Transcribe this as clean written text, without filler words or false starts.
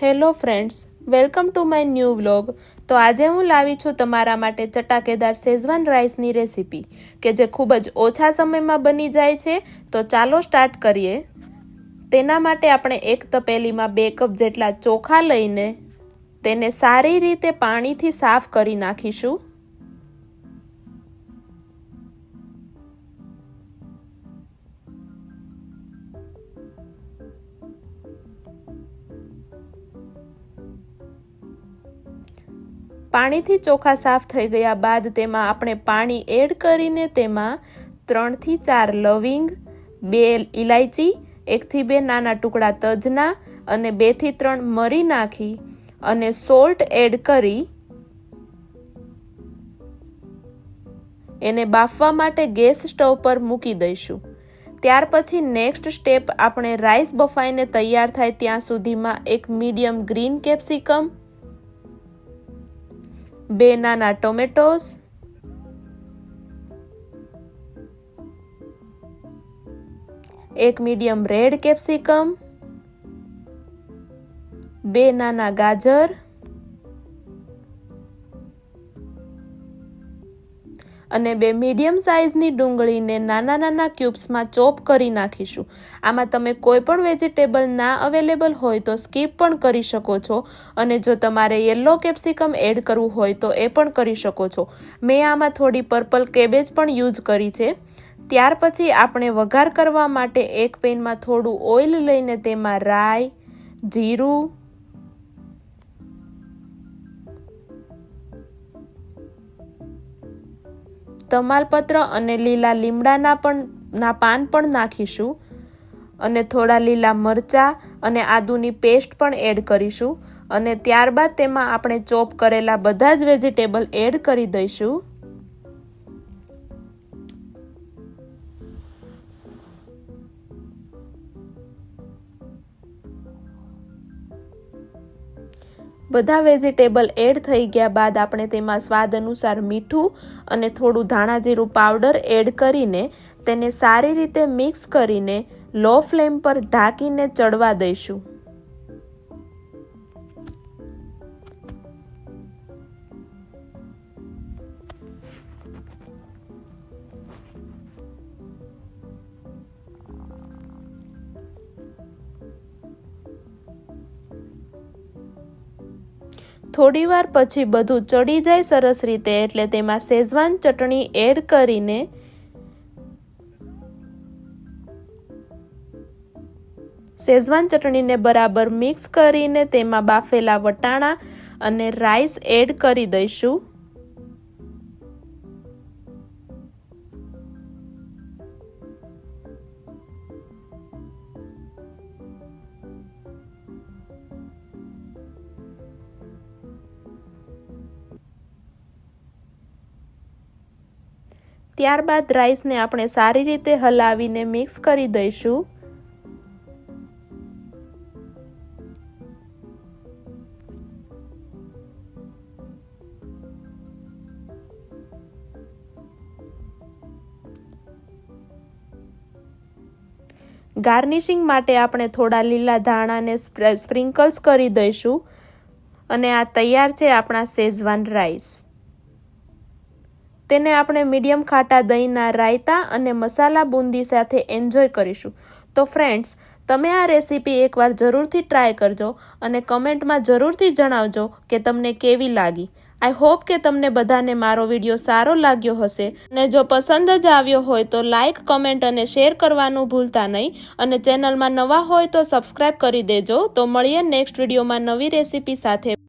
Hello friends, welcome to my new vlog. તો આજે હું લાવી છું તમારા માટે ચટાકેદાર શેઝવાન રાઈસની રેસીપી કે જે ખૂબ જ ઓછા સમયમાં બની જાય છે। તો ચાલો સ્ટાર્ટ કરીએ। તેના માટે આપણે એક તપેલીમાં 2 કપ જેટલા ચોખા લઈને તેને સારી રીતે પાણીથી સાફ કરી નાખીશું। પાણીથી ચોખા સાફ થઈ ગયા બાદ તેમાં આપણે પાણી એડ કરીને તેમાં 3 થી 4 લવિંગ, 2 ઇલાયચી, 1 થી 2 નાના ટુકડા તજના અને 2 થી 3 મરી નાખી અને સોલ્ટ એડ કરી એને બાફવા માટે ગેસ સ્ટવ પર મૂકી દઈશું। ત્યાર પછી નેક્સ્ટ સ્ટેપ આપણે રાઈસ બફાઈને તૈયાર થાય ત્યાં સુધીમાં એક મીડિયમ ગ્રીન કેપ્સિકમ, 2 નાના ટોમેટોસ, 1 મીડિયમ રેડ કેપ્સિકમ, 2 નાના ગાજર અને 2 મીડિયમ સાઇઝની ડુંગળીને નાના નાના ક્યુબ્સમાં ચોપ કરી નાખીશું। આમાં તમે કોઈ પણ વેજીટેબલ ના અવેલેબલ હોય તો સ્કીપ પણ કરી શકો છો અને જો તમારે યલો કેપ્સિકમ એડ કરવું હોય તો એ પણ કરી શકો છો। મેં આમાં થોડી પર્પલ કેબેજ પણ યુઝ કરી છે। ત્યાર પછી આપણે વઘાર કરવા માટે એક પેનમાં થોડું ઓઇલ લઈને તેમાં રાઈ, જીરું, તમાલપત્ર અને લીલા લીમડાના પાન પણ નાખીશું અને થોડા લીલા મરચાં અને આદુની પેસ્ટ પણ એડ કરીશું અને ત્યારબાદ તેમાં આપણે ચોપ કરેલા બધા જ વેજીટેબલ એડ કરી દઈશું। બધા વેજીટેબલ એડ થઈ ગયા બાદ આપણે તેમાં સ્વાદ અનુસાર મીઠું અને થોડું ધાણા જીરું પાવડર એડ કરીને તેને સારી રીતે મિક્સ કરીને લો ફ્લેમ પર ઢાંકીને ચડવા દઈશું। થોડી વાર પછી બધું ચડી જાય સરસ રીતે એટલે તેમાં શેઝવાન ચટણી એડ કરીને શેઝવાન ચટણીને બરાબર મિક્સ કરીને તેમાં બાફેલા વટાણા અને રાઈસ એડ કરી દઈશું। ત્યારબાદ રાઈસને આપણે સારી રીતે હલાવીને મિક્સ કરી દઈશું। ગાર્નિશિંગ માટે આપણે થોડા લીલા ધાણાને સ્પ્રિંકલ્સ કરી દઈશું અને આ તૈયાર છે આપણા શેઝવાન રાઈસ। તેને આપણે મીડિયમ ખાટા દહીંના રાયતા અને મસાલા બુંદી સાથે એન્જોય કરીશું। તો ફ્રેન્ડ્સ, તમે આ રેસીપી એકવાર જરૂરથી ટ્રાય કરજો અને કમેન્ટમાં જરૂરથી જણાવજો કે તમને કેવી લાગી। આઈ હોપ કે તમને બધાને મારો વિડીયો સારો લાગ્યો હશે અને જો પસંદ જ આવ્યો હોય તો લાઇક, કમેન્ટ અને શેર કરવાનું ભૂલતા નહીં અને ચેનલમાં નવા હોય તો સબસ્ક્રાઈબ કરી દેજો। તો મળીએ નેક્સ્ટ વિડીયોમાં નવી રેસીપી સાથે।